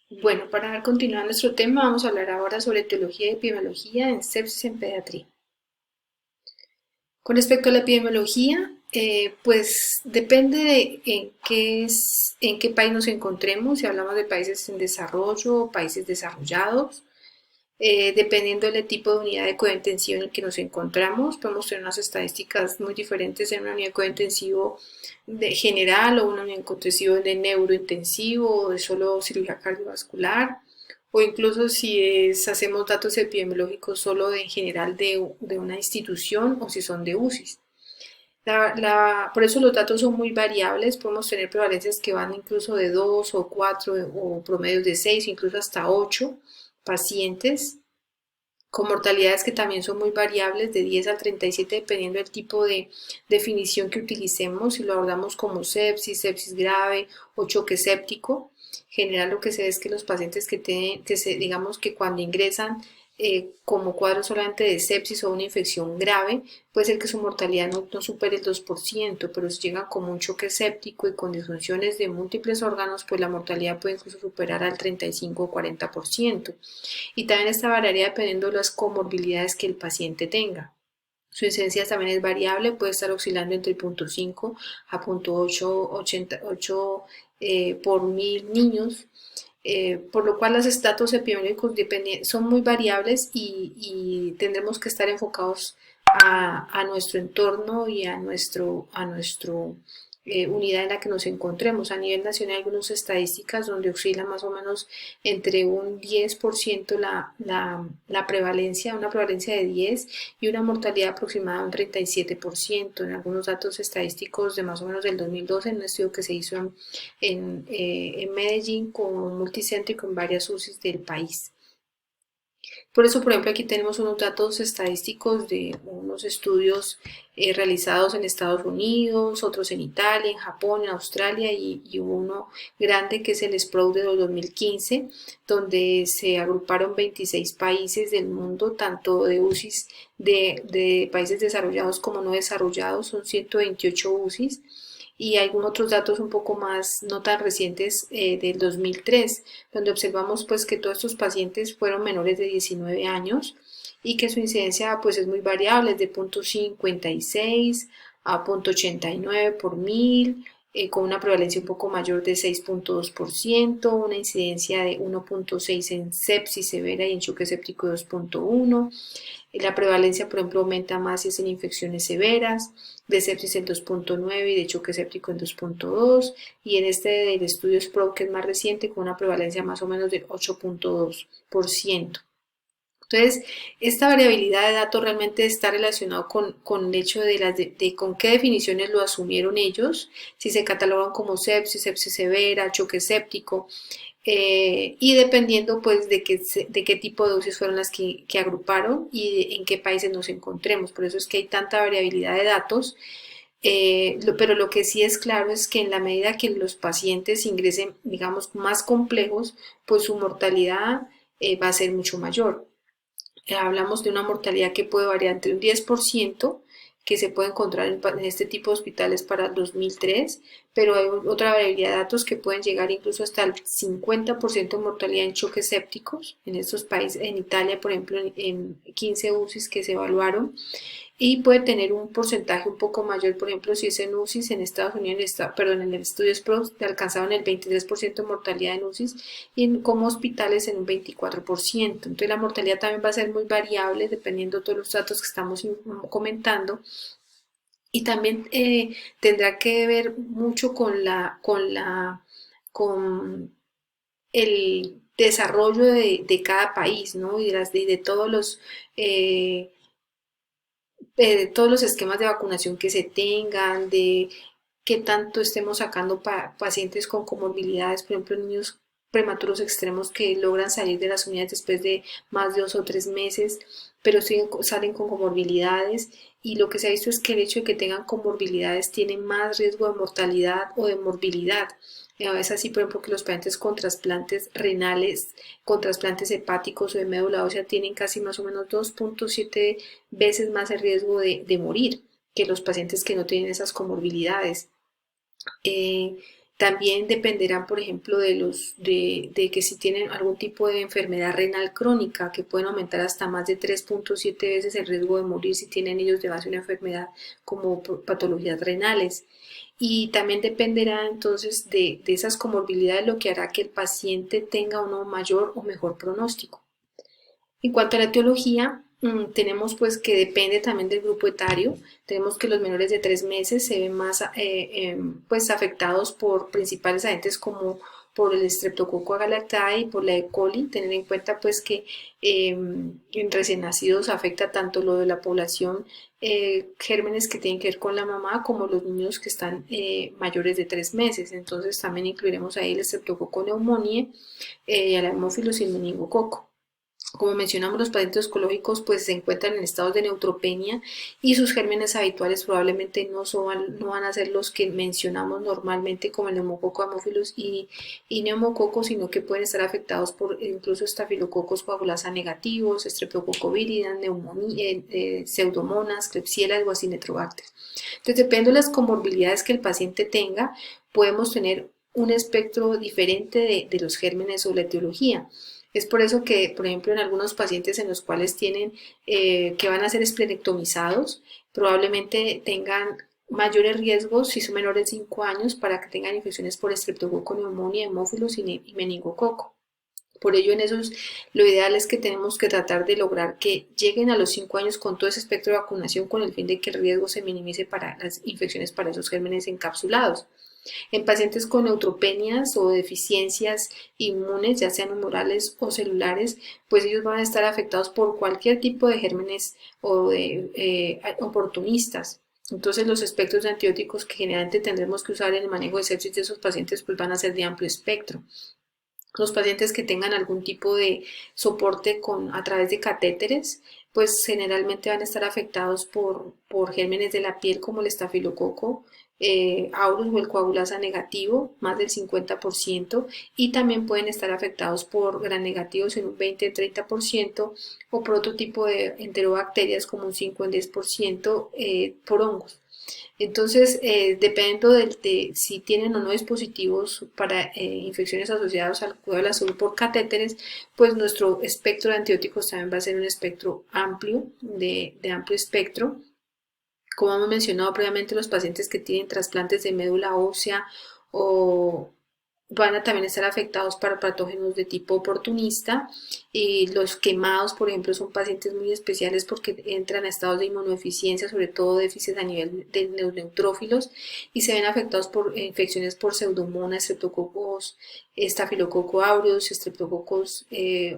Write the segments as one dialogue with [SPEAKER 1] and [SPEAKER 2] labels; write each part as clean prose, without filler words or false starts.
[SPEAKER 1] Bueno, para dar continuidad a nuestro tema, vamos a hablar ahora sobre etiología y epidemiología en sepsis en pediatría. Con respecto a la epidemiología, pues depende de en qué país nos encontremos, si hablamos de países en desarrollo o países desarrollados. Dependiendo del tipo de unidad de cuidado intensivo en el que nos encontramos, podemos tener unas estadísticas muy diferentes en una unidad de cuidado intensivo de general o una unidad de cuidado intensivo de neurointensivo o de solo cirugía cardiovascular, o incluso si hacemos datos epidemiológicos solo en general de una institución o si son de UCIs. Por eso los datos son muy variables, podemos tener prevalencias que van incluso de 2 o 4 o promedios de 6, incluso hasta 8 pacientes, con mortalidades que también son muy variables, de 10 al 37, dependiendo del tipo de definición que utilicemos, si lo abordamos como sepsis, sepsis grave o choque séptico. En general lo que se ve es que los pacientes digamos que cuando ingresan como cuadro solamente de sepsis o una infección grave, puede ser que su mortalidad no supere el 2%, pero si llegan como un choque séptico y con disfunciones de múltiples órganos, pues la mortalidad puede incluso superar al 35 o 40%. Y también esta variaría dependiendo de las comorbilidades que el paciente tenga. Su incidencia también es variable, puede estar oscilando entre 0.5 a 0.888 por 1000 niños, por lo cual los datos epidemiológicos son muy variables y tendremos que estar enfocados a nuestro entorno y a nuestro unidad en la que nos encontremos. A nivel nacional hay algunas estadísticas donde oscila más o menos entre un 10% la prevalencia, una prevalencia de 10 y una mortalidad aproximada de un 37%. En algunos datos estadísticos de más o menos del 2012, en un estudio que se hizo en Medellín con un multicéntrico en varias UCIs del país. Por eso, por ejemplo, aquí tenemos unos datos estadísticos de unos estudios realizados en Estados Unidos, otros en Italia, en Japón, en Australia y uno grande que es el SPROUT de 2015, donde se agruparon 26 países del mundo, tanto de UCIs de países desarrollados como no desarrollados, son 128 UCIs y algunos otros datos un poco más no tan recientes del 2003, donde observamos pues que todos estos pacientes fueron menores de 19 años y que su incidencia pues es muy variable, es de 0.56 a 0.89 por 1000, con una prevalencia un poco mayor de 6.2%, una incidencia de 1.6 en sepsis severa y en choque séptico de 2.1. La prevalencia, por ejemplo, aumenta más si es en infecciones severas, de sepsis en 2.9 y de choque séptico en 2.2, y en este del estudio SPRO, que es más reciente, con una prevalencia más o menos del 8.2%. Entonces, esta variabilidad de datos realmente está relacionado con el hecho de con qué definiciones lo asumieron ellos, si se catalogan como sepsis, sepsis severa, choque séptico, y dependiendo pues de qué tipo de dosis fueron las que agruparon y en qué países nos encontremos. Por eso es que hay tanta variabilidad de datos, pero lo que sí es claro es que en la medida que los pacientes ingresen, digamos, más complejos, pues su mortalidad va a ser mucho mayor. Hablamos de una mortalidad que puede variar entre un 10% que se puede encontrar en este tipo de hospitales para el 2003, pero hay otra variabilidad de datos que pueden llegar incluso hasta el 50% de mortalidad en choques sépticos en estos países, en Italia, por ejemplo, en 15 UCIs que se evaluaron, y puede tener un porcentaje un poco mayor, por ejemplo, si es en UCIs en Estados Unidos, perdón, en el estudio SPRO alcanzaban el 23% de mortalidad en UCIs y como hospitales en un 24%. Entonces la mortalidad también va a ser muy variable dependiendo de todos los datos que estamos comentando y también tendrá que ver mucho con el desarrollo de cada país, ¿no? Y de eh, todos los esquemas de vacunación que se tengan, de qué tanto estemos sacando pacientes con comorbilidades, por ejemplo, niños prematuros extremos que logran salir de las unidades después de más de 2 o 3 meses, pero salen con comorbilidades y lo que se ha visto es que el hecho de que tengan comorbilidades tiene más riesgo de mortalidad o de morbilidad. Es así, por ejemplo, que los pacientes con trasplantes renales, con trasplantes hepáticos o de médula ósea tienen casi más o menos 2.7 veces más el riesgo de morir que los pacientes que no tienen esas comorbilidades. Eh, También dependerán, por ejemplo, de que si tienen algún tipo de enfermedad renal crónica, que pueden aumentar hasta más de 3.7 veces el riesgo de morir si tienen ellos de base una enfermedad como patologías renales. Y también dependerá entonces de esas comorbilidades lo que hará que el paciente tenga uno mayor o mejor pronóstico. En cuanto a la etiología, tenemos pues que depende también del grupo etario. Tenemos que los menores de 3 meses se ven más pues afectados por principales agentes como por el Streptococcus agalactiae y por la E. coli. Tener en cuenta pues que en recién nacidos afecta tanto lo de la población, gérmenes que tienen que ver con la mamá, como los niños que están mayores de 3 meses. Entonces también incluiremos ahí el Streptococcus pneumoniae, el Haemophilus y el meningococo. Como mencionamos, los pacientes oncológicos pues se encuentran en estados de neutropenia y sus gérmenes habituales probablemente no van a ser los que mencionamos normalmente como el neumococo Haemophilus y neumococo, sino que pueden estar afectados por incluso estafilococos coagulasa negativos, streptococcus viridans, pseudomonas, klebsiella o acinetobacter. Entonces, depende de las comorbilidades que el paciente tenga, podemos tener un espectro diferente de los gérmenes o la etiología. Es por eso que, por ejemplo, en algunos pacientes en los cuales tienen que van a ser esplenectomizados, probablemente tengan mayores riesgos si son menores de 5 años para que tengan infecciones por Streptococcus pneumoniae, Haemophilus y meningococo. Por ello, en esos, lo ideal es que tenemos que tratar de lograr que lleguen a los 5 años con todo ese espectro de vacunación con el fin de que el riesgo se minimice para las infecciones para esos gérmenes encapsulados. En pacientes con neutropenias o deficiencias inmunes, ya sean humorales o celulares, pues ellos van a estar afectados por cualquier tipo de gérmenes o de oportunistas. Entonces los espectros de antibióticos que generalmente tendremos que usar en el manejo de sepsis de esos pacientes pues van a ser de amplio espectro. Los pacientes que tengan algún tipo de soporte a través de catéteres, pues generalmente van a estar afectados por gérmenes de la piel como el estafilococo aureus o el coagulasa negativo, más del 50%, y también pueden estar afectados por gram negativos en un 20-30%, o por otro tipo de enterobacterias como un 5-10% por hongos. Entonces, dependiendo de si tienen o no dispositivos para infecciones asociadas al cuidado de la salud por catéteres, pues nuestro espectro de antibióticos también va a ser un espectro amplio, de amplio espectro. Como hemos mencionado previamente, los pacientes que tienen trasplantes de médula ósea o van a también estar afectados por patógenos de tipo oportunista, y los quemados, por ejemplo, son pacientes muy especiales porque entran a estados de inmunodeficiencia, sobre todo déficits a nivel de los neutrófilos, y se ven afectados por infecciones por pseudomonas, streptococcus, estafilococcus aureus, streptococcus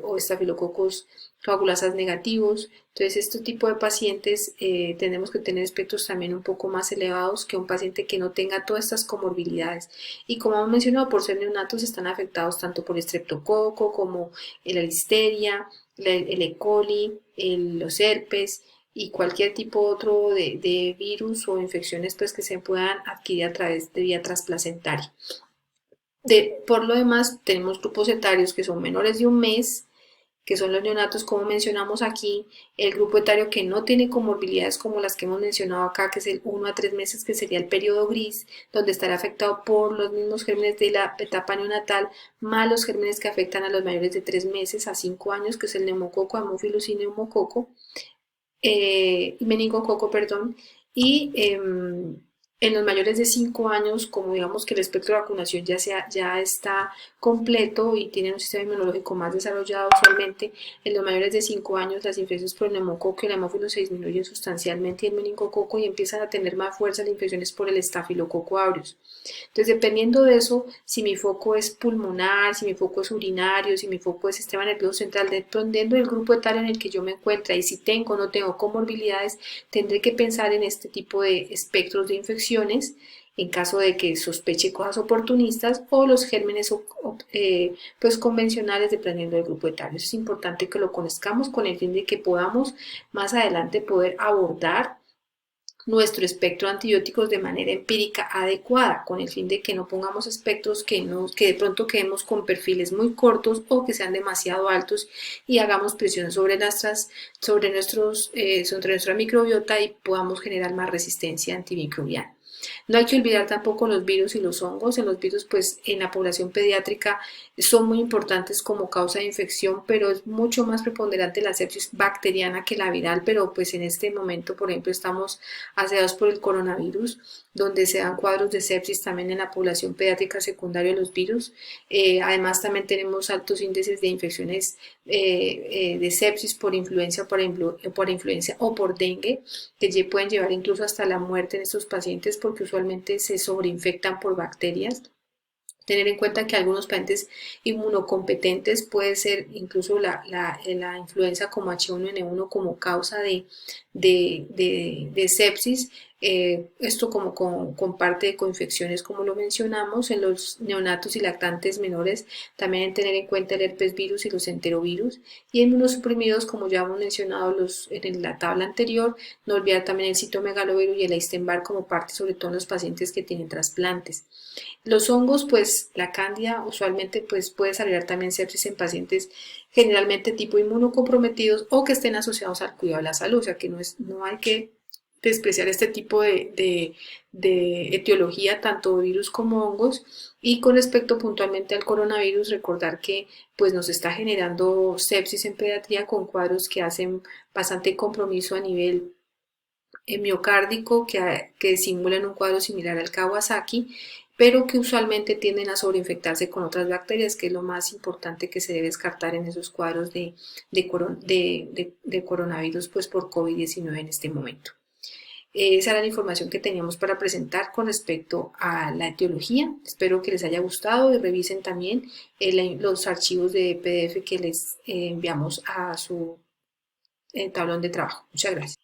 [SPEAKER 1] o estafilococcus coagulasas negativos. Entonces, este tipo de pacientes tenemos que tener espectros también un poco más elevados que un paciente que no tenga todas estas comorbilidades. Y como hemos mencionado, por ser neonatos están afectados tanto por el estreptococo como la listeria, el E. coli, los herpes y cualquier tipo otro de virus o infecciones pues, que se puedan adquirir a través de vía transplacentaria. Por lo demás, tenemos grupos etarios que son menores de un mes, que son los neonatos, como mencionamos aquí, el grupo etario que no tiene comorbilidades como las que hemos mencionado acá, que es el 1 a 3 meses, que sería el periodo gris, donde estará afectado por los mismos gérmenes de la etapa neonatal, más los gérmenes que afectan a los mayores de 3 meses a 5 años, que es el neumococo, Haemophilus y neumococo, meningococo, perdón, y en los mayores de 5 años, como digamos que el espectro de vacunación ya está completo y tienen un sistema inmunológico más desarrollado usualmente, en los mayores de 5 años las infecciones por el neumococo y el hemófilo se disminuyen sustancialmente y el meningococo, y empiezan a tener más fuerza las infecciones por el estafilococo aureus. Entonces, dependiendo de eso, si mi foco es pulmonar, si mi foco es urinario, si mi foco es sistema nervioso central, dependiendo del grupo etario en el que yo me encuentre y si tengo o no tengo comorbilidades, tendré que pensar en este tipo de espectros de infecciones en caso de que sospeche cosas oportunistas o los gérmenes pues convencionales dependiendo del grupo etario. Es importante que lo conozcamos con el fin de que podamos más adelante poder abordar nuestro espectro de antibióticos de manera empírica adecuada, con el fin de que no pongamos espectros que de pronto quedemos con perfiles muy cortos o que sean demasiado altos y hagamos presión sobre nuestra microbiota y podamos generar más resistencia antimicrobiana. No hay que olvidar tampoco los virus y los hongos. En los virus, pues en la población pediátrica son muy importantes como causa de infección, pero es mucho más preponderante la sepsis bacteriana que la viral, pero pues en este momento, por ejemplo, estamos asediados por el coronavirus, donde se dan cuadros de sepsis también en la población pediátrica secundaria de los virus. Además, también tenemos altos índices de infecciones de sepsis por influenza, por influencia o por dengue, que pueden llevar incluso hasta la muerte en estos pacientes porque usualmente se sobreinfectan por bacterias. Tener en cuenta que algunos pacientes inmunocompetentes puede ser incluso la influenza como H1N1 como causa de sepsis. Esto como con parte de coinfecciones como lo mencionamos. En los neonatos y lactantes menores también tener en cuenta el herpes virus y los enterovirus. Y en inmunosuprimidos, como ya hemos mencionado en la tabla anterior, no olvidar también el citomegalovirus y el Epstein-Barr como parte, sobre todo en los pacientes que tienen trasplantes. Los hongos, pues la cándida usualmente pues puede desarrollar también sepsis en pacientes generalmente tipo inmunocomprometidos o que estén asociados al cuidado de la salud, o sea que no hay que despreciar este tipo de etiología, tanto virus como hongos. Y con respecto puntualmente al coronavirus, recordar que pues nos está generando sepsis en pediatría con cuadros que hacen bastante compromiso a nivel miocárdico que simulan un cuadro similar al Kawasaki, pero que usualmente tienden a sobreinfectarse con otras bacterias, que es lo más importante que se debe descartar en esos cuadros de coronavirus pues, por COVID-19 en este momento. Esa era la información que teníamos para presentar con respecto a la etiología. Espero que les haya gustado y revisen también los archivos de PDF que les enviamos a su tablón de trabajo. Muchas gracias.